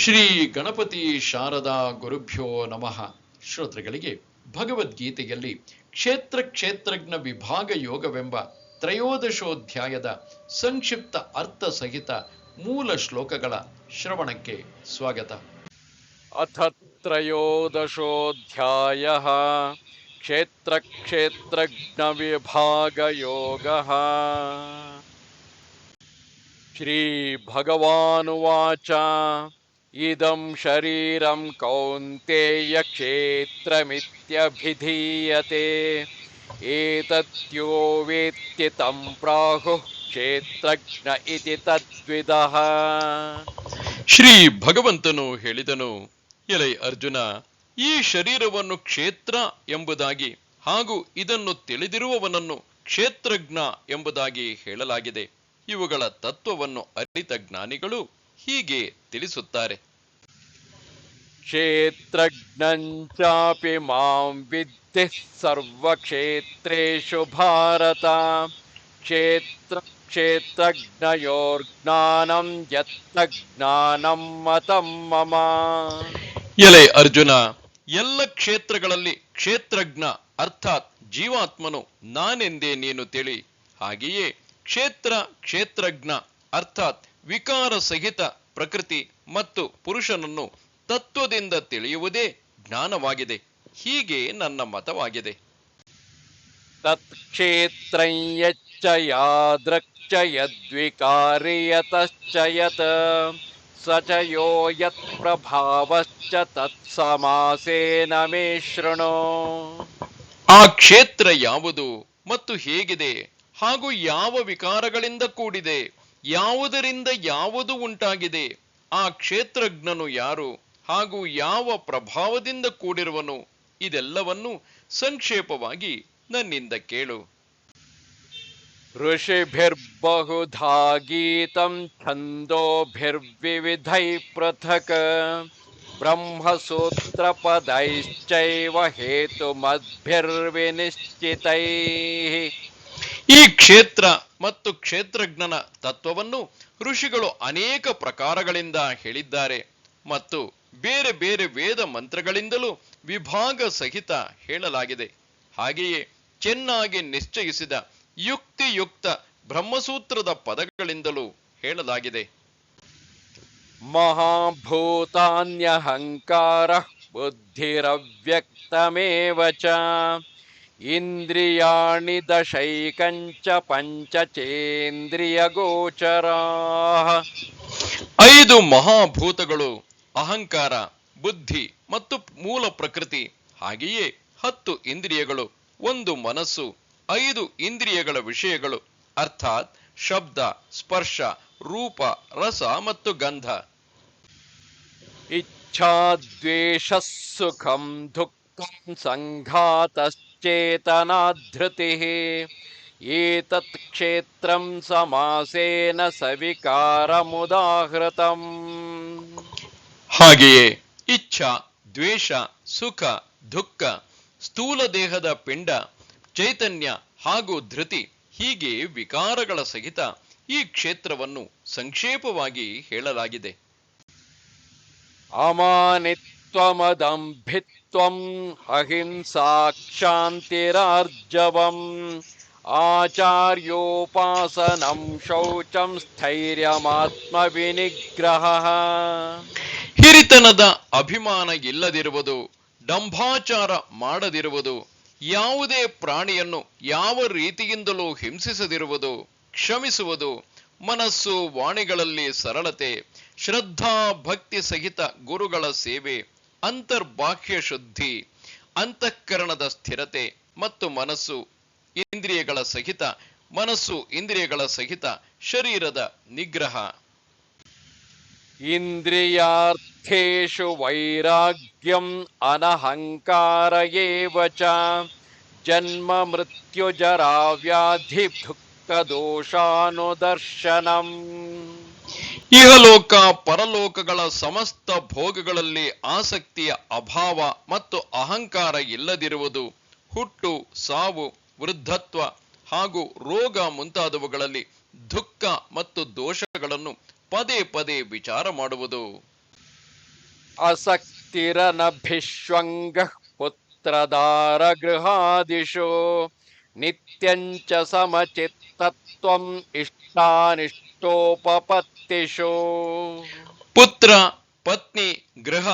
ಶ್ರೀ ಗಣಪತಿ ಶಾರದಾ ಗುರುಭ್ಯೋ ನಮಃ. ಶ್ರೋತೃಗಳಿಗೆ ಭಗವದ್ಗೀತೆಯಲ್ಲಿ ಕ್ಷೇತ್ರಜ್ಞ ವಿಭಾಗ ಯೋಗವೆಂಬ ತ್ರಯೋದಶೋಧ್ಯಾಯದ ಸಂಕ್ಷಿಪ್ತ ಅರ್ಥ ಸಹಿತ ಮೂಲ ಶ್ಲೋಕಗಳ ಶ್ರವಣಕ್ಕೆ ಸ್ವಾಗತ. ಅಥ ತ್ರಯೋದಶೋಧ್ಯಾಯಃ ಕ್ಷೇತ್ರಜ್ಞ ವಿಭಾಗ ಯೋಗಃ. ಶ್ರೀ ಭಗವಾನುವಾಚ ಇದಂ ಶರೀರಂ ಕೌಂತೇಯ ಕ್ಷೇತ್ರಮಿತ್ಯಭಿಧೀಯತೆ ಏತದ್ಯೋ ವೇತ್ತಿ ತಂ ಪ್ರಾಹುಃ ಕ್ಷೇತ್ರಜ್ಞ ಇತಿ ತದ್ವಿದಃ. ಶ್ರೀ ಭಗವಂತನು ಹೇಳಿದನು, ಎಲೈ ಅರ್ಜುನ, ಈ ಶರೀರವನ್ನು ಕ್ಷೇತ್ರ ಎಂಬುದಾಗಿ ಹಾಗೂ ಇದನ್ನು ತಿಳಿದಿರುವವನನ್ನು ಕ್ಷೇತ್ರಜ್ಞ ಎಂಬುದಾಗಿ ಹೇಳಲಾಗಿದೆ. ಇವುಗಳ ತತ್ವವನ್ನು ಅರಿತ ಜ್ಞಾನಿಗಳು ಹೀಗೆ ತಿಳಿಸುತ್ತಾರೆ. ಕ್ಷೇತ್ರಜ್ಞಂಚಾಪಿ ಮಾಂ ವಿದ್ಧಿ ಸರ್ವಕ್ಷೇತ್ರೇಷು ಭಾರತ. ಕ್ಷೇತ್ರಜ್ಞಯೋರ್ಜ್ಞಾನಂ ಯತ್ತಜ್ಞಾನಂ ಮತಂ ಮಮ. ಎಲೆ ಅರ್ಜುನ, ಎಲ್ಲ ಕ್ಷೇತ್ರಗಳಲ್ಲಿ ಕ್ಷೇತ್ರಜ್ಞ ಅರ್ಥಾತ್ ಜೀವಾತ್ಮನು ನಾನೆಂದೇ ನೀನು ತಿಳಿ. ಹಾಗೆಯೇ ಕ್ಷೇತ್ರಜ್ಞ ಅರ್ಥಾತ್ ವಿಕಾರ ಸಹಿತ ಪ್ರಕೃತಿ ಮತ್ತು ಪುರುಷನನ್ನು ತತ್ವದಿಂದ ತಿಳಿಯುವುದೇ ಜ್ಞಾನವಾಗಿದೆ. ಹೀಗೆ ನನ್ನ ಮತವಾಗಿದೆ. ತತ್ಕ್ಷೇತ್ರಂ ಯಚ್ಚ ಯಾದೃಕ್ಚ ಯದ್ವಿಕಾರಿ ಯತಶ್ಚ ಯತ್ ಸ ಚ ಯೋ ಯತ್ ಪ್ರಭಾವಶ್ಚ ತತ್ಸಮಾಸೇನ ಮೇ ಶೃಣು. ಆ ಕ್ಷೇತ್ರ ಯಾವುದು ಮತ್ತು ಹೇಗಿದೆ ಹಾಗೂ ಯಾವ ವಿಕಾರಗಳಿಂದ ಕೂಡಿದೆ, ಯಾವುದರಿಂದ ಯಾವುದು ಉಂಟಾಗಿದೆ, ಆ ಕ್ಷೇತ್ರಜ್ಞನು ಯಾರು ಹಾಗೂ ಯಾವ ಪ್ರಭಾವದಿಂದ ಕೂಡಿರುವನು, ಇದೆಲ್ಲವನ್ನು ಸಂಕ್ಷೇಪವಾಗಿ ನನ್ನಿಂದ ಕೇಳು. ಋಷಿಭಿರ್ಬಹುಧಾ ಗೀತಂ ಛಂದೋಭಿರ್ವಿವಿಧೈ ಪೃಥಕ್ ಬ್ರಹ್ಮಸೂತ್ರ ಪದೈಶ್ಚೈವ ಹೇತುಮದ್ಭಿರ್ವಿನಿಶ್ಚಿತೈ. ಈ ಕ್ಷೇತ್ರ ಮತ್ತು ಕ್ಷೇತ್ರಜ್ಞನ ತತ್ವವನ್ನು ಋಷಿಗಳು ಅನೇಕ ಪ್ರಕಾರಗಳಿಂದ ಹೇಳಿದ್ದಾರೆ ಮತ್ತು ಬೇರೆ ಬೇರೆ ವೇದ ಮಂತ್ರಗಳಿಂದಲೂ ವಿಭಾಗ ಸಹಿತ ಹೇಳಲಾಗಿದೆ. ಹಾಗೆಯೇ ಚೆನ್ನಾಗಿ ನಿಶ್ಚಯಿಸಿದ ಯುಕ್ತಿಯುಕ್ತ ಬ್ರಹ್ಮಸೂತ್ರದ ಪದಗಳಿಂದಲೂ ಹೇಳಲಾಗಿದೆ. ಮಹಾಭೂತಾನ್ಯಹಂಕಾರ ಬುದ್ಧಿರವ್ಯಕ್ತಮೇವ ಚ ಇಂದ್ರಿಯಾಣಿ ದಶೈಕಂಚ ಪಂಚಚೇಂದ್ರಿಯಗೋಚರಾಃ. 5 ಮಹಾಭೂತಗಳು ಅಹಂಕಾರ, ಬುದ್ಧಿ ಮತ್ತು ಮೂಲ ಪ್ರಕೃತಿ, ಹಾಗೆಯೇ 10 ಇಂದ್ರಿಯಗಳು, 1 ಮನಸ್ಸು, 5 ಇಂದ್ರಿಯಗಳ ವಿಷಯಗಳು ಅರ್ಥಾತ್ ಶಬ್ದ, ಸ್ಪರ್ಶ, ರೂಪ, ರಸ ಮತ್ತು ಗಂಧ. ಇಚ್ಛಾದ್ವೇಷ ಸುಖಂ ದುಃಖಂ ಸಂಘಾತಶ್ಚೇತನಾಧೃತಿಃ ಏತತ್ ಕ್ಷೇತ್ರಂ ಸಮಾಸೇನ ಸವಿಕಾರಮುದಾಹೃತಂ. ಹಾಗೆಯೇ ಇಚ್ಛಾ, ದ್ವೇಷ, ಸುಖ, ದುಃಖ, ಸ್ಥೂಲ ದೇಹದ ಪಿಂಡ, ಚೈತನ್ಯ ಹಾಗೂ ಧೃತಿ, ಹೀಗೆ ವಿಕಾರಗಳ ಸಹಿತ ಈ ಕ್ಷೇತ್ರವನ್ನು ಸಂಕ್ಷೇಪವಾಗಿ ಹೇಳಲಾಗಿದೆ. ಅಮಾನಿತ್ವಮದಂಭಿತ್ವಂ ಅಹಿಂಸಾ ಕ್ಷಾಂತಿರಾರ್ಜವಂ ಆಚಾರ್ಯೋಪಾಸನಂ ಶೌಚಂ ಸ್ಥೈರ್ಯಮಾತ್ಮವಿನಿಗ್ರಹಃ. ಹಿರಿತನದ ಅಭಿಮಾನ ಇಲ್ಲದಿರುವುದು, ಡಂಭಾಚಾರ ಮಾಡದಿರುವುದು, ಯಾವುದೇ ಪ್ರಾಣಿಯನ್ನು ಯಾವ ರೀತಿಯಿಂದಲೂ ಹಿಂಸಿಸದಿರುವುದು, ಕ್ಷಮಿಸುವುದು, ಮನಸ್ಸು ವಾಣಿಗಳಲ್ಲಿ ಸರಳತೆ, ಶ್ರದ್ಧಾ ಭಕ್ತಿ ಸಹಿತ ಗುರುಗಳ ಸೇವೆ, ಅಂತರ್ಬಾಹ್ಯ ಶುದ್ಧಿ, ಅಂತಃಕರಣದ ಸ್ಥಿರತೆ ಮತ್ತು ಮನಸ್ಸು ಇಂದ್ರಿಯಗಳ ಸಹಿತ ಶರೀರದ ನಿಗ್ರಹ. ಇಂದ್ರಿಯಾರ್ಥೇಷು ವೈರಾಗ್ಯಂ ಅನಹಂಕಾರ ಏವ ಚ ಜನ್ಮ ಮೃತ್ಯುಜರಾ ವ್ಯಾಧಿ ದುಃಖ ದೋಷಾನುದರ್ಶನಂ. ಇಹಲೋಕ ಪರಲೋಕಗಳ ಸಮಸ್ತ ಭೋಗಗಳಲ್ಲಿ ಆಸಕ್ತಿಯ ಅಭಾವ ಮತ್ತು ಅಹಂಕಾರ ಇಲ್ಲದಿರುವುದು, ಹುಟ್ಟು, ಸಾವು, ವೃದ್ಧತ್ವ ಹಾಗೂ ರೋಗ ಮುಂತಾದವುಗಳಲ್ಲಿ ದುಃಖ ಮತ್ತು ದೋಷಗಳನ್ನು ಪದೇ ಪದೇ ವಿಚಾರ ಮಾಡುವುದು. असक्तिरनभिष्वङ्गः पुत्रदारगृहादिषु नित्यञ्च समचित्तत्वम् इष्टानिष्टोಪಪತ್ತಿಷು. ಪುತ್ರ, ಪತ್ನಿ, ಗೃಹ,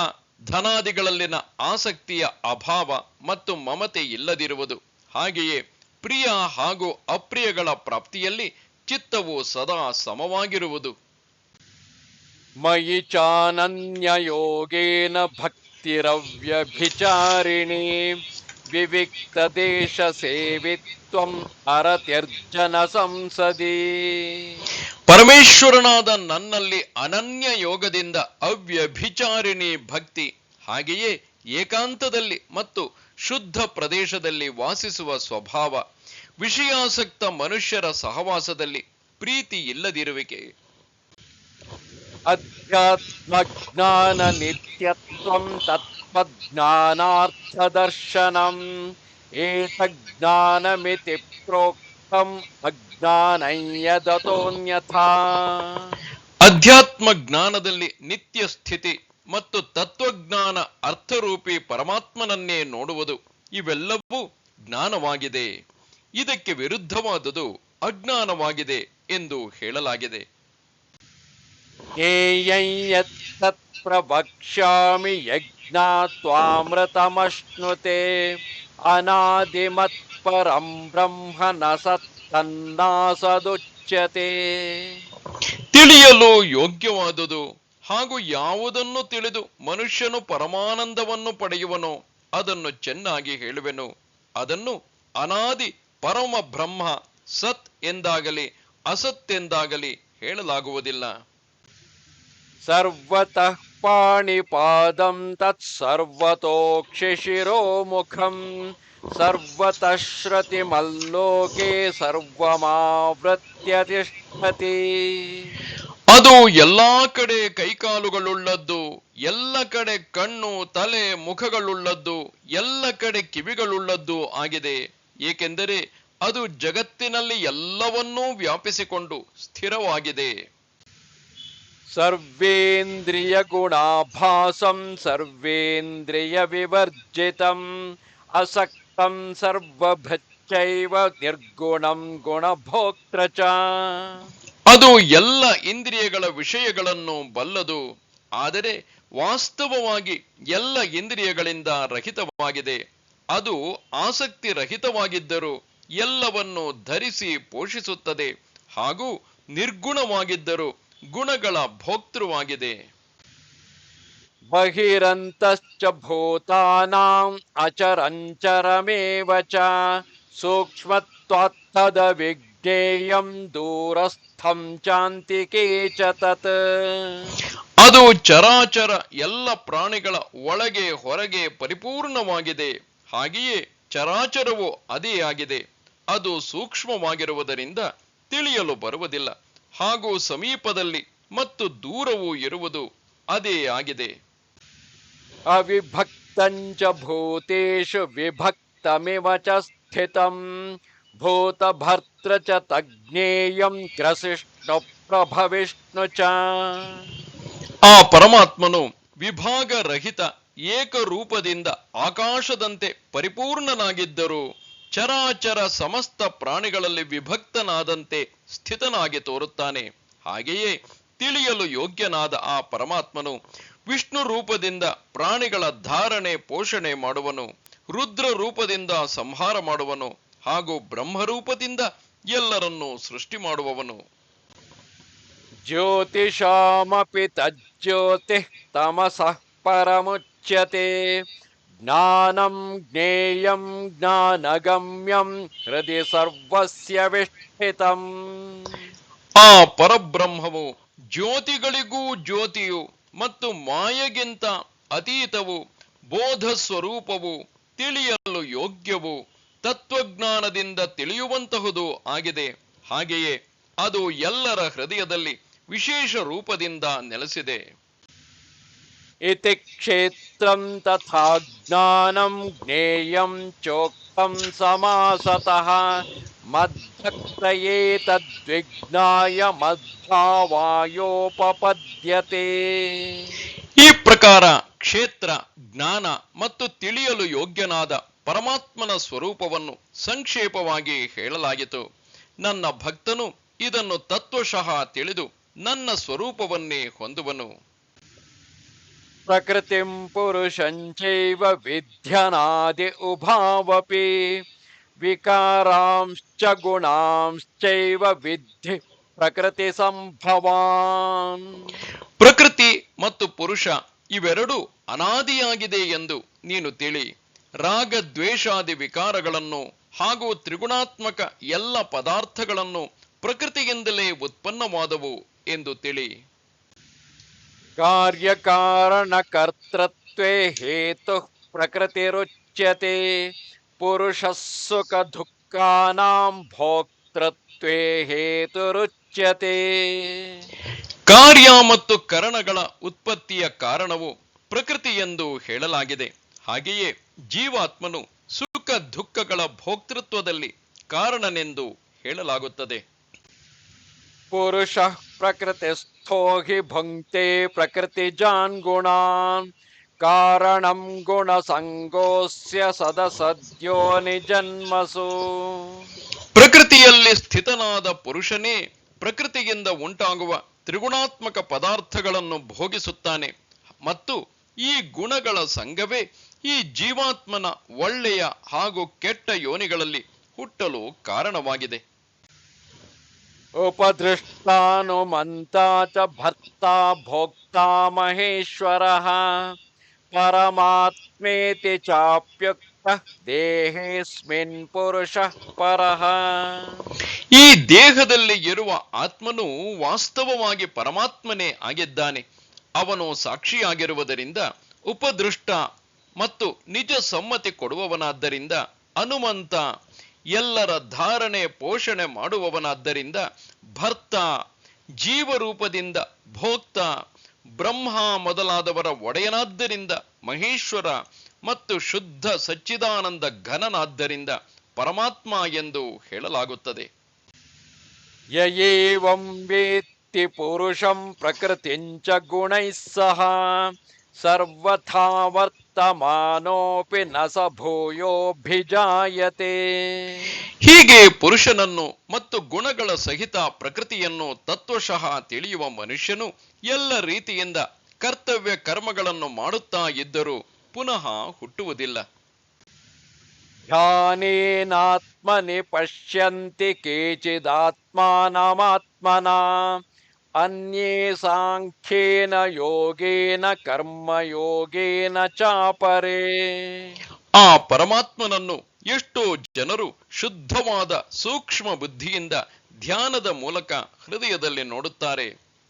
ಧನಾದಿಗಳಲ್ಲಿನ ಆಸಕ್ತಿಯ ಅಭಾವ ಮತ್ತು ಮಮತೆ ಇಲ್ಲದಿರುವುದು. ಹಾಗೆಯೇ ಪ್ರಿಯ ಹಾಗೂ ಅಪ್ರಿಯಗಳ ಪ್ರಾಪ್ತಿಯಲ್ಲಿ ಚಿತ್ತವು ಸದಾ ಸಮವಾಗಿರುವುದು. ಮಯಿ ಚಾನನ್ಯಯೋಗೇನ ಭಕ್ತಿರವ್ಯಭಿಚಾರಿಣಿ ವಿವಿಕ್ತದೇಶ ಸೇವಿತ್ವಂ ಅರತ್ಯರ್ಜನ ಸಂಸದಿ. ಪರಮೇಶ್ವರನಾದ ನನ್ನಲ್ಲಿ ಅನನ್ಯ ಯೋಗದಿಂದ ಅವ್ಯಭಿಚಾರಿಣಿ ಭಕ್ತಿ, ಹಾಗೆಯೇ ಏಕಾಂತದಲ್ಲಿ ಮತ್ತು ಶುದ್ಧ ಪ್ರದೇಶದಲ್ಲಿ ವಾಸಿಸುವ ಸ್ವಭಾವ, ವಿಷಯಾಸಕ್ತ ಮನುಷ್ಯರ ಸಹವಾಸದಲ್ಲಿ ಪ್ರೀತಿ ಇಲ್ಲದಿರುವಿಕೆ, ಅಧ್ಯಾತ್ಮಜ್ಞಾನ ನಿತ್ಯತ್ವಂ ತತ್ವಜ್ಞಾನಾರ್ಥದರ್ಶನಂ ಏತಜ್ಞಾನಮಿತಿ ಪ್ರೋಕ್ತಂ ಅಜ್ಞಾನಂ ಯದತೋನ್ಯಥಾ. ಅಧ್ಯಾತ್ಮ ಜ್ಞಾನದಲ್ಲಿ ನಿತ್ಯ ಸ್ಥಿತಿ ಮತ್ತು ತತ್ವಜ್ಞಾನ ಅರ್ಥರೂಪಿ ಪರಮಾತ್ಮನನ್ನೇ ನೋಡುವುದು, ಇವೆಲ್ಲವೂ ಜ್ಞಾನವಾಗಿದೆ. ಇದಕ್ಕೆ ವಿರುದ್ಧವಾದುದು ಅಜ್ಞಾನವಾಗಿದೆ ಎಂದು ಹೇಳಲಾಗಿದೆ. ಜ್ಞೇಯಂ ಯತ್ತತ್ ಪ್ರವಕ್ಷ್ಯಾಮಿ ಯಜ್ಞಾತ್ವಾಮೃತಮಶ್ನುತೆ ಅನಾದಿಮತ್ ಪರಂ ಬ್ರಹ್ಮ ನ ಸತ್ತನ್ನಾಸದುಚ್ಯತೆ. ತಿಳಿಯಲು ಯೋಗ್ಯವಾದುದು ಹಾಗೂ ಯಾವುದನ್ನು ತಿಳಿದು ಮನುಷ್ಯನು ಪರಮಾನಂದವನ್ನು ಪಡೆಯುವನೋ ಅದನ್ನು ಚೆನ್ನಾಗಿ ಹೇಳುವೆನು. ಅದನ್ನು ಅನಾದಿ ಪರಮ ಬ್ರಹ್ಮ ಸತ್ ಎಂದಾಗಲಿ ಅಸತ್ ಎಂದಾಗಲಿ ಹೇಳಲಾಗುವುದಿಲ್ಲ. ಸರ್ವತಃ ಪಾಣಿಪಾದಂ ತತ್ ಸರ್ವತೋಕ್ಷಿಶಿರೋಮುಖಂ ಸರ್ವತಃ ಶ್ರುತಿಮಲ್ಲೋಕೆ ಸರ್ವಮಾವೃತ್ಯ ತಿಷ್ಠತಿ. ಅದು ಎಲ್ಲಾ ಕಡೆ ಕೈಕಾಲುಗಳುಳ್ಳದ್ದು, ಎಲ್ಲ ಕಡೆ ಕಣ್ಣು ತಲೆ ಮುಖಗಳುಳ್ಳದ್ದು, ಎಲ್ಲ ಕಡೆ ಕಿವಿಗಳುಳ್ಳದ್ದು ಆಗಿದೆ. ಏಕೆಂದರೆ ಅದು ಜಗತ್ತಿನಲ್ಲಿ ಎಲ್ಲವನ್ನೂ ವ್ಯಾಪಿಸಿಕೊಂಡು ಸ್ಥಿರವಾಗಿದೆ. ಸರ್ವೇಂದ್ರಿಯ ಗುಣಾಭಾಸಂ ಸರ್ವೇಂದ್ರಿಯ ವಿವರ್ಜಿತಂ ಅಸಕ್ತಂ ಸರ್ವಭೃಚ್ಚೈವ ನಿರ್ಗುಣಂ ಗುಣಭೋಕ್ತೃ ಚ. ಅದು ಎಲ್ಲ ಇಂದ್ರಿಯಗಳ ವಿಷಯಗಳನ್ನು ಬಲ್ಲದು, ಆದರೆ ವಾಸ್ತವವಾಗಿ ಎಲ್ಲ ಇಂದ್ರಿಯಗಳಿಂದ ರಹಿತವಾಗಿದೆ. ಅದು ಆಸಕ್ತಿ ರಹಿತವಾಗಿದ್ದರೂ ಎಲ್ಲವನ್ನು ಧರಿಸಿ ಪೋಷಿಸುತ್ತದೆ ಹಾಗೂ ನಿರ್ಗುಣವಾಗಿದ್ದರೂ ಗುಣಗಳ ಭೋಕ್ತೃವಾಗಿದೆ. ಬಹಿರಂತಶ್ಚ ಭೂತಾನಾಂ ಅಚರಂಚರಮೇವ ಚ ಸೂಕ್ಷ್ಮತ್ವಾತ್ ತದವಿಜ್ಞೇಯಂ ದೂರಸ್ಥಂ ಚಾಂತಿಕೇ ಚ ತತ್. ಅದು ಚರಾಚರ ಎಲ್ಲ ಪ್ರಾಣಿಗಳ ಒಳಗೆ ಹೊರಗೆ ಪರಿಪೂರ್ಣವಾಗಿದೆ. ಹಾಗೆಯೇ ಚರಾಚರವು ಅದೇ ಆಗಿದೆ. ಅದು ಸೂಕ್ಷ್ಮವಾಗಿರುವುದರಿಂದ ತಿಳಿಯಲು ಬರುವುದಿಲ್ಲ, ಹಾಗೂ ಸಮೀಪದಲ್ಲಿ ಮತ್ತು ದೂರವೂ ಇರುವುದು ಅದೇ ಆಗಿದೆ. ಅವಿಭಕ್ತಂಚ ಭೂತೇಷು ವಿಭಕ್ತಮಿವ ಚ ಸ್ಥಿತಂ ಭೂತಭರ್ತೃ ಚ ತಜ್ಞೇಯಂ ಗ್ರಸಿಷ್ಣು ಪ್ರಭವಿಷ್ಣು ಚ. ಆ ಪರಮಾತ್ಮನು ವಿಭಾಗ ರಹಿತ ಏಕರೂಪದಿಂದ ಆಕಾಶದಂತೆ ಪರಿಪೂರ್ಣನಾಗಿದ್ದರೂ ಚರಾಚರ ಸಮಸ್ತ ಪ್ರಾಣಿಗಳಲ್ಲಿ ವಿಭಕ್ತನಾದಂತೆ ಸ್ಥಿತನಾಗಿ ತೋರುತ್ತಾನೆ. ಹಾಗೆಯೇ ತಿಳಿಯಲು ಯೋಗ್ಯನಾದ ಆ ಪರಮಾತ್ಮನು ವಿಷ್ಣು ರೂಪದಿಂದ ಪ್ರಾಣಿಗಳ ಧಾರಣೆ ಪೋಷಣೆ ಮಾಡುವನು, ರುದ್ರ ರೂಪದಿಂದ ಸಂಹಾರ ಮಾಡುವನು, ಹಾಗೂ ಬ್ರಹ್ಮರೂಪದಿಂದ ಎಲ್ಲರನ್ನೂ ಸೃಷ್ಟಿ ಮಾಡುವವನು. ಜ್ಯೋತಿಷಾಮಪಿ ತಜ್ಜ್ಯೋತಿಃ ತಮಸಃ ಪರಮುಚ್ಯತೆ ಜ್ಞಾನಂ ಜ್ಞೇಯಂ ಜ್ಞಾನಗಮ್ಯಂ ಹೃದಯ ಸರ್ವಸ್ಯ ವಿಷ್ಠಿತಂ. ಆ ಪರಬ್ರಹ್ಮವು ಜ್ಯೋತಿಗಳಿಗೂ ಜ್ಯೋತಿಯು ಮತ್ತು ಮಾಯೆಗಿಂತ ಅತೀತವು, ಬೋಧ ಸ್ವರೂಪವು, ತಿಳಿಯಲು ಯೋಗ್ಯವು, ತತ್ವಜ್ಞಾನದಿಂದ ತಿಳಿಯುವಂತಹುದು ಆಗಿದೆ. ಹಾಗೆಯೇ ಅದು ಎಲ್ಲರ ಹೃದಯದಲ್ಲಿ ವಿಶೇಷ ರೂಪದಿಂದ ನೆಲೆಸಿದೆ. ಇತಿ ಕ್ಷೇತ್ರಂ ತಥಾ ಜ್ಞಾನಂ ಜ್ಞೇಯಂ ಚೋಕ್ತಂ ಸಮಾಸತಃ ಮದ್ಭಕ್ತಯೇ ತದ್ವಿಜ್ಞಾಯ ಮದ್ಭಾವಾಯೋಪಪದ್ಯತೆ. ಈ ಪ್ರಕಾರ ಕ್ಷೇತ್ರ, ಜ್ಞಾನ ಮತ್ತು ತಿಳಿಯಲು ಯೋಗ್ಯನಾದ ಪರಮಾತ್ಮನ ಸ್ವರೂಪವನ್ನು ಸಂಕ್ಷೇಪವಾಗಿ ಹೇಳಲಾಯಿತು. ನನ್ನ ಭಕ್ತನು ಇದನ್ನು ತತ್ವಶಃ ತಿಳಿದು ನನ್ನ ಸ್ವರೂಪವನ್ನೇ ಹೊಂದುವನು. ಪ್ರಕೃತಿಂ ಪುರುಷಂಚೈವ ವಿದ್ಯನಾದಿ ಉಭಾವಪಿ ವಿಕಾರಾಂಶ್ಚ ಗುಣಾಂಶ್ಚೈವ ವಿದ್ಧಿ ಪ್ರಕೃತಿ ಸಂಭವಾನ್. ಪ್ರಕೃತಿ ಮತ್ತು ಪುರುಷ ಇವೆರಡೂ ಅನಾದಿಯಾಗಿದೆ ಎಂದು ನೀನು ತಿಳಿ. ರಾಗ ದ್ವೇಷಾದಿ ವಿಕಾರಗಳನ್ನು ಹಾಗೂ ತ್ರಿಗುಣಾತ್ಮಕ ಎಲ್ಲ ಪದಾರ್ಥಗಳನ್ನು ಪ್ರಕೃತಿಯಿಂದಲೇ ಉತ್ಪನ್ನವಾದವು ಎಂದು ತಿಳಿ. ಕಾರ್ಯಕಾರಣ ಕರ್ತೃತ್ವೇ ಹೇತು ಪ್ರಕೃತಿರುಚ್ಯತೆ ಪುರುಷ ಸುಖ ದುಃಖಾನಾಂ ಭೋಕ್ತೃತ್ವೇ ಹೇತುರುಚ್ಯತೆ. ಕಾರ್ಯ ಮತ್ತು ಕರಣಗಳ ಉತ್ಪತ್ತಿಯ ಕಾರಣವು ಪ್ರಕೃತಿ ಎಂದು ಹೇಳಲಾಗಿದೆ. ಹಾಗೆಯೇ ಜೀವಾತ್ಮನು ಸುಖ ದುಃಖಗಳ ಭೋಕ್ತೃತ್ವದಲ್ಲಿ ಕಾರಣನೆಂದು ಹೇಳಲಾಗುತ್ತದೆ. ಪುರುಷ ಪ್ರಕೃತಿಸ್ಥೋ ಹಿ ಭುಂಕ್ತೆ ಪ್ರಕೃತಿಜಾನ್ ಗುಣಾನ್ ಕಾರಣಂ ಗುಣ ಸಂಗೋಸ್ಯ ಸದಸದ್ಯೋ ನಿಜನ್ಮಸು. ಪ್ರಕೃತಿಯಲ್ಲಿ ಸ್ಥಿತನಾದ ಪುರುಷನೇ ಪ್ರಕೃತಿಯಿಂದ ಉಂಟಾಗುವ ತ್ರಿಗುಣಾತ್ಮಕ ಪದಾರ್ಥಗಳನ್ನು ಭೋಗಿಸುತ್ತಾನೆ ಮತ್ತು ಈ ಗುಣಗಳ ಸಂಘವೇ ಈ ಜೀವಾತ್ಮನ ಒಳ್ಳೆಯ ಹಾಗೂ ಕೆಟ್ಟ ಯೋನಿಗಳಲ್ಲಿ ಹುಟ್ಟಲು ಕಾರಣವಾಗಿದೆ. ಉಪದೃಷ್ಟಾನುಮಂತಾ ಚ ಭರ್ತಾ ಭೋಕ್ತಾ ಮಹೇಶ್ವರಃ ಪರಮಾತ್ಮೇತಿ ಚಾಪ್ಯುಕ್ತಃ ದೇಹೇಸ್ಮಿನ್ ಪುರುಷಃ ಪರಃ. ಈ ದೇಹದಲ್ಲಿ ಇರುವ ಆತ್ಮನು ವಾಸ್ತವವಾಗಿ ಪರಮಾತ್ಮನೇ ಆಗಿದ್ದಾನೆ. ಅವನು ಸಾಕ್ಷಿಯಾಗಿರುವುದರಿಂದ ಉಪದೃಷ್ಟ ಮತ್ತು ನಿಜ ಸಮ್ಮತಿ ಕೊಡುವವನಾದ್ದರಿಂದ ಹನುಮಂತ, ಎಲ್ಲರ ಧಾರಣೆ ಪೋಷಣೆ ಮಾಡುವವನಾದ್ದರಿಂದ ಭರ್ತ, ಜೀವರೂಪದಿಂದ ಭೋಕ್ತ, ಬ್ರಹ್ಮ ಮೊದಲಾದವರ ಒಡೆಯನಾದ್ದರಿಂದ ಮಹೇಶ್ವರ ಮತ್ತು ಶುದ್ಧ ಸಚ್ಚಿದಾನಂದ ಘನನಾದ್ದರಿಂದ ಪರಮಾತ್ಮ ಎಂದು ಹೇಳಲಾಗುತ್ತದೆ. ಯಯೇವಂ ವೇತ್ತಿ ಪುರುಷಂ ಪ್ರಕೃತಿಂಚ ಗುಣೈಃ ಸಹ ಸರ್ವಥಾ ವರ್ತಮಾನೋಪಿ ನ ಸ ಭೂಯೋಭಿಜಾಯತೆ. ಹೀಗೆ ಪುರುಷನನ್ನು ಮತ್ತು ಗುಣಗಳ ಸಹಿತ ಪ್ರಕೃತಿಯನ್ನು ತತ್ವಶಃ ತಿಳಿಯುವ ಮನುಷ್ಯನು ಎಲ್ಲ ರೀತಿಯಿಂದ ಕರ್ತವ್ಯ ಕರ್ಮಗಳನ್ನು ಮಾಡುತ್ತಾ ಇದ್ದರೂ ಪುನಃ ಹುಟ್ಟುವುದಿಲ್ಲ. ಧ್ಯಾನೇನಾತ್ಮನಿ ಪಶ್ಯಂತಿ ಕೇಚಿದಾತ್ಮಾನಮಾತ್ಮನಾ ಅನ್ಯೇ ಸಾಂಖ್ಯೇನ ಯೋಗೇನ ಕರ್ಮಯೋಗೇನ ಚಾಪರೇ. ಆ ಪರಮಾತ್ಮನನ್ನು ಎಷ್ಟೋ ಜನರು ಶುದ್ಧವಾದ ಸೂಕ್ಷ್ಮ ಬುದ್ಧಿಯಿಂದ ಧ್ಯಾನದ ಮೂಲಕ ಹೃದಯದಲ್ಲಿ ನೋಡುತ್ತಾರೆ.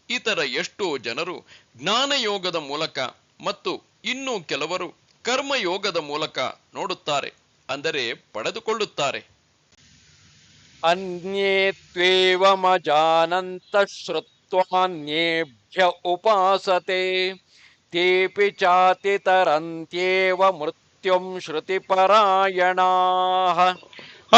ಇತರ ಎಷ್ಟೋ ಜನರು ಜ್ಞಾನಯೋಗದ ಮೂಲಕ ಮತ್ತು ಇನ್ನು ಕೆಲವರು ಕರ್ಮಯೋಗದ ಮೂಲಕ ನೋಡುತ್ತಾರೆ, ಅಂದರೆ ಪಡೆದುಕೊಳ್ಳುತ್ತಾರೆ. ಅನ್ಯೇ ತ್ವೇವಮಜಾನಂತ ಶ್ರುತ್ವಾನ್ಯೇಭ್ಯ ಉಪಾಸತೆ ತೇಪಿ ಚಾತಿತರಂತ್ಯೇವ ಮೃತ್ಯುಂ ಶ್ರುತಿಪರಾಯಣಾಃ.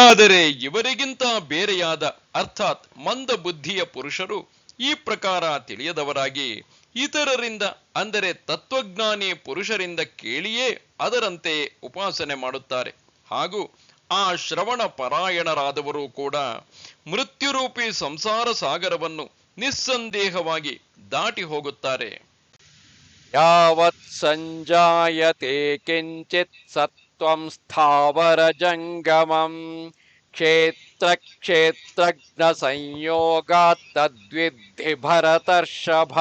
ಆದರೆ ಇವರಿಗಿಂತ ಬೇರೆಯಾದ ಅರ್ಥಾತ್ ಮಂದ ಬುದ್ಧಿಯ ಪುರುಷರು ಈ ಪ್ರಕಾರ ತಿಳಿಯದವರಾಗಿ ಇತರರಿಂದ ಅಂದರೆ ತತ್ವಜ್ಞಾನಿ ಪುರುಷರಿಂದ ಕೇಳಿಯೇ ಅದರಂತೆ ಉಪಾಸನೆ ಮಾಡುತ್ತಾರೆ. ಹಾಗೂ ಆ ಶ್ರವಣ ಪರಾಯಣರಾದವರು ಕೂಡ ಮೃತ್ಯುರೂಪಿ ಸಂಸಾರ ಸಾಗರವನ್ನು ನಿಸ್ಸಂದೇಹವಾಗಿ ದಾಟಿ ಹೋಗುತ್ತಾರೆ. ಯಾವತ್ ಸಂಜಾಯತೆ ಕಿಂಚಿತ್ ಸತ್ವಂ ಸ್ಥಾವರ ಜಂಗಮಂ ಕ್ಷೇತ್ರ ಕ್ಷೇತ್ರಜ್ಞ ಸಂಯೋಗಾತ್ ತದ್ವಿದ್ಧಿ ಭರತರ್ಷಭ.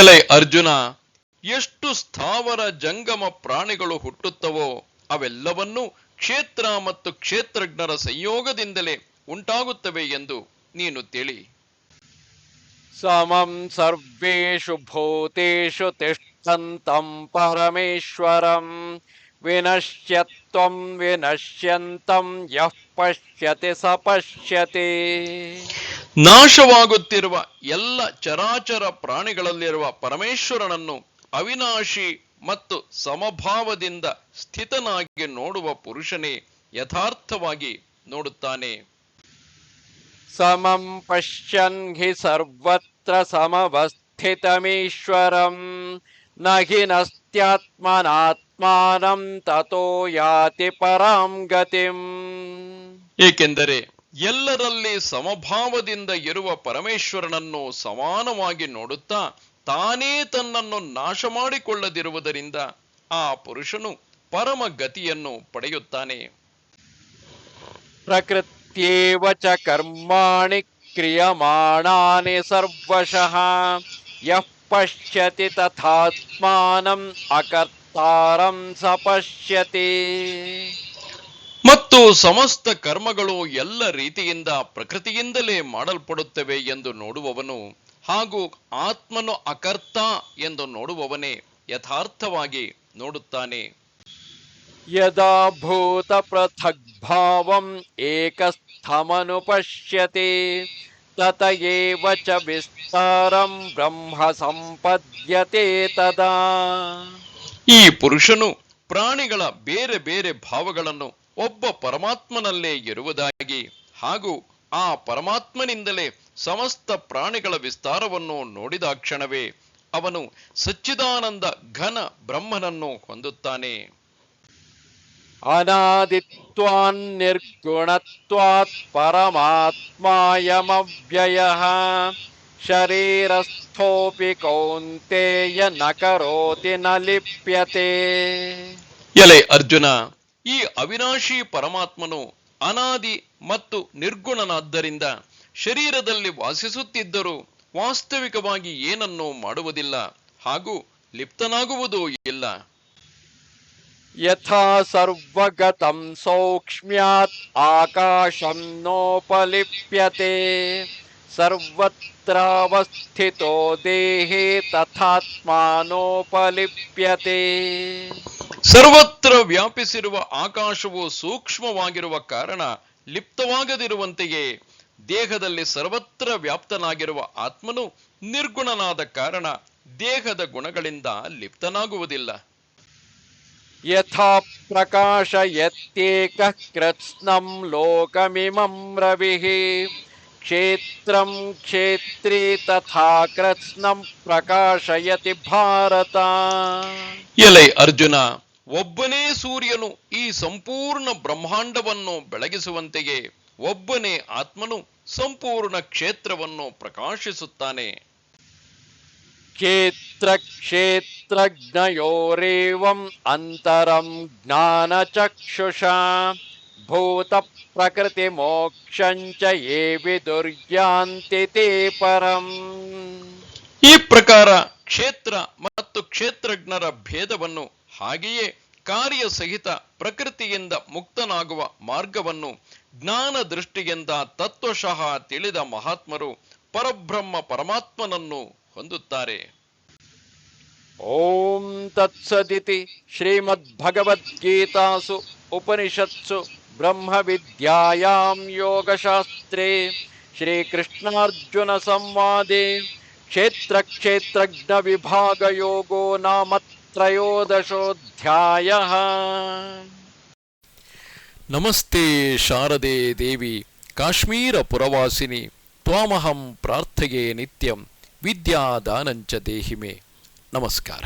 ಎಲೈ ಅರ್ಜುನ, ಎಷ್ಟು ಸ್ಥಾವರ ಜಂಗಮ ಪ್ರಾಣಿಗಳು ಹುಟ್ಟುತ್ತವೋ ಅವೆಲ್ಲವನ್ನೂ ಕ್ಷೇತ್ರ ಮತ್ತು ಕ್ಷೇತ್ರಜ್ಞರ ಸಂಯೋಗದಿಂದಲೇ ಉಂಟಾಗುತ್ತವೆ ಎಂದು ನೀನು ತಿಳಿ. ಸಮಂ ಸರ್ವೇಷು ಭೂತೇಷು ತಿಷ್ಠಂತಂ ಪರಮೇಶ್ವರಂ ವಿನಶ್ಯತ್ವಂ ವಿನಶ್ಯಂತಂ ಯಃ ಪಶ್ಯತಿ ಸ ಪಶ್ಯತಿ. ನಾಶವಾಗುತ್ತಿರುವ ಎಲ್ಲ ಚರಾಚರ ಪ್ರಾಣಿಗಳಲ್ಲಿರುವ ಪರಮೇಶ್ವರನನ್ನು ಅವಿನಾಶಿ ಮತ್ತು ಸಮಭಾವದಿಂದ ಸ್ಥಿತನಾಗಿ ನೋಡುವ ಪುರುಷನೇ ಯಥಾರ್ಥವಾಗಿ ನೋಡುತ್ತಾನೆ. ಸಮಂ ಪಶ್ಯನ್ ಹಿ ಸರ್ವತ್ರ ಸಮವಸ್ಥಿತಮೀಶ್ವರಂ ನ ಹಿ ನಸ್ತ್ಯಾತ್ಮನಾತ್ಮಾನಂ ತತೋ ಯಾತಿ ಪರಾಂ ಗತಿಂ. ಏಕೆಂದರೆ ಎಲ್ಲರಲ್ಲಿ ಸಮಭಾವದಿಂದ ಇರುವ ಪರಮೇಶ್ವರನನ್ನು ಸಮಾನವಾಗಿ ನೋಡುತ್ತಾ ತಾನೇ ತನ್ನನ್ನು ನಾಶ ಮಾಡಿಕೊಳ್ಳದಿರುವುದರಿಂದ ಆ ಪುರುಷನು ಪರಮ ಗತಿಯನ್ನು ಪಡೆಯುತ್ತಾನೆ. ಪ್ರಕೃತ್ಯೇವ ಚ ಕರ್ಮಾಣಿ ಕ್ರಿಯಮಾಣಾನಿ ಸರ್ವಶಃ ಯಃ ಪಶ್ಯತಿ ತಥಾತ್ಮಾನಂ ಅಕರ್ತಾರಂ ಸ ಪಶ್ಯತಿ. ಮತ್ತು ಸಮಸ್ತ ಕರ್ಮಗಳು ಎಲ್ಲ ರೀತಿಯಿಂದ ಪ್ರಕೃತಿಯಿಂದಲೇ ಮಾಡಲ್ಪಡುತ್ತವೆ ಎಂದು ನೋಡುವವನು ಹಾಗೂ ಆತ್ಮನು ಅಕರ್ತ ಎಂದು ನೋಡುವವನೇ ಯಥಾರ್ಥವಾಗಿ ನೋಡುತ್ತಾನೆ. ಯದಾ ಭೂತ ಪೃಥಗ್ ಭಾವಂ ಏಕಸ್ಥಮನುಪಶ್ಯತಿ ತತ ಏವ ಚ ವಿಸ್ತಾರಂ ಬ್ರಹ್ಮ ಸಂಪದ್ಯತೆ ತದಾ. ಈ ಪುರುಷನು ಪ್ರಾಣಿಗಳ ಬೇರೆ ಬೇರೆ ಭಾವಗಳನ್ನು ಒಬ್ಬ ಪರಮಾತ್ಮನಲ್ಲೇ ಇರುವುದಾಗಿ ಹಾಗೂ ಆ ಪರಮಾತ್ಮನಿಂದಲೇ ಸಮಸ್ತ ಪ್ರಾಣಿಗಳ ವಿಸ್ತಾರವನ್ನು ನೋಡಿದ ಕ್ಷಣವೇ ಅವನು ಸಚ್ಚಿದಾನಂದ ಘನ ಬ್ರಹ್ಮನನ್ನು ಹೊಂದುತ್ತಾನೆ. ಅನಾದಿತ್ವಾನ್ ನಿರ್ಗುಣತ್ವಾತ್ ಪರಮಾತ್ಮಾಯಮವ್ಯಯಃ ಶರೀರಸ್ಥೋಪಿ ಕೌಂತೇಯ ನ ಕರೋತಿ ನ ಲಿಪ್ಯತೆ. ಎಲೆ ಅರ್ಜುನ, ಈ ಅವಿನಾಶಿ ಪರಮಾತ್ಮನು ಅನಾದಿ ಮತ್ತು ನಿರ್ಗುಣನಾದ್ದರಿಂದ ಶರೀರದಲ್ಲಿ ವಾಸಿಸುತ್ತಿದ್ದರೂ ವಾಸ್ತವಿಕವಾಗಿ ಏನನ್ನೂ ಮಾಡುವುದಿಲ್ಲ ಹಾಗೂ ಲಿಪ್ತನಾಗುವುದೂ ಇಲ್ಲ. ಯಥಾ ಸರ್ವಗತಂ ಸೌಕ್ಷ್ಮ್ಯಾತ್ ಆಕಾಶಂ ನೋಪಲಿಪ್ಯತೆ ಸರ್ವತ್ರಾವಸ್ಥಿತೋ ದೇಹೇ ತಥಾತ್ಮಾನೋಪಲಿಪ್ಯತೆ. ಸರ್ವತ್ರ ವ್ಯಾಪಿಸಿರುವ ಆಕಾಶವು ಸೂಕ್ಷ್ಮವಾಗಿರುವ ಕಾರಣ ಲಿಪ್ತವಾಗದಿರುವಂತೆಯೇ ದೇಹದಲ್ಲಿ ಸರ್ವತ್ರ ವ್ಯಾಪ್ತನಾಗಿರುವ ಆತ್ಮನು ನಿರ್ಗುಣನಾದ ಕಾರಣ ದೇಹದ ಗುಣಗಳಿಂದ ಲಿಪ್ತನಾಗುವುದಿಲ್ಲ. ಯಥಾ ಪ್ರಕಾಶಯತ್ಯೇಕಃ ಕೃತ್ಸ್ನಂ ಲೋಕಮಿಮಂ ರವಿಃ ಕ್ಷೇತ್ರಂ ಕ್ಷೇತ್ರೀ ತಥಾ ಕೃತ್ಸ್ನಂ ಪ್ರಕಾಶಯತಿ ಭಾರತ. ಎಲೆ ಅರ್ಜುನ, ಒಬ್ಬನೇ ಸೂರ್ಯನು ಈ ಸಂಪೂರ್ಣ ಬ್ರಹ್ಮಾಂಡವನ್ನು ಬೆಳಗಿಸುವಂತೆಯೇ ಒಬ್ಬನೇ ಆತ್ಮನು ಸಂಪೂರ್ಣ ಕ್ಷೇತ್ರವನ್ನು ಪ್ರಕಾಶಿಸುತ್ತಾನೆ. ಕ್ಷೇತ್ರ ಕ್ಷೇತ್ರಜ್ಞಯೋರೇವಂ ಅಂತರಂ ಜ್ಞಾನಚಕ್ಷುಷಾ ಭೂತ ಪ್ರಕೃತಿ ಮೋಕ್ಷಂಚ ಯೇ ವಿದುರ್ಯಾಂತಿ ತೇ ಪರಂ. ಈ ಪ್ರಕಾರ ಕ್ಷೇತ್ರ ಮತ್ತು ಕ್ಷೇತ್ರಜ್ಞರ ಭೇದವನ್ನು ಹಾಗೆಯೇ ಕಾರ್ಯ ಸಹಿತ ಪ್ರಕೃತಿಯಿಂದ ಮುಕ್ತನಾಗುವ ಮಾರ್ಗವನ್ನು ಜ್ಞಾನ ದೃಷ್ಟಿಯಿಂದ ತತ್ವಶಃ ತಿಳಿದ ಮಹಾತ್ಮರು ಪರಬ್ರಹ್ಮ ಪರಮಾತ್ಮನನ್ನು ಹೊಂದುತ್ತಾರೆ. ಓಂ ತತ್ಸದಿತಿ ಶ್ರೀಮದ್ಭಗವದ್ಗೀತಾಸು ಉಪನಿಷತ್ಸು ಬ್ರಹ್ಮವಿದ್ಯಾಯಾಂ ಯೋಗಶಾಸ್ತ್ರೇ ಶ್ರೀಕೃಷ್ಣಾರ್ಜುನ ಸಂವಾದೆ ಕ್ಷೇತ್ರ ಕ್ಷೇತ್ರಜ್ಞ ವಿಭಾಗ ಯೋಗೋ ನಾಮ ತ್ರಯೋದಶೋಧ್ಯಾಯಃ. ನಮಸ್ತೆ ಶಾರದೆ ದೇವಿ ಕಾಶ್ಮೀರ ಪುರವಾಸಿನಿ ತ್ವಾಮಹಂ ಪ್ರಾರ್ಥಯೇ ನಿತ್ಯಂ ವಿದ್ಯಾದಾನಂಚ ದೇಹಿಮೆ. ನಮಸ್ಕಾರ.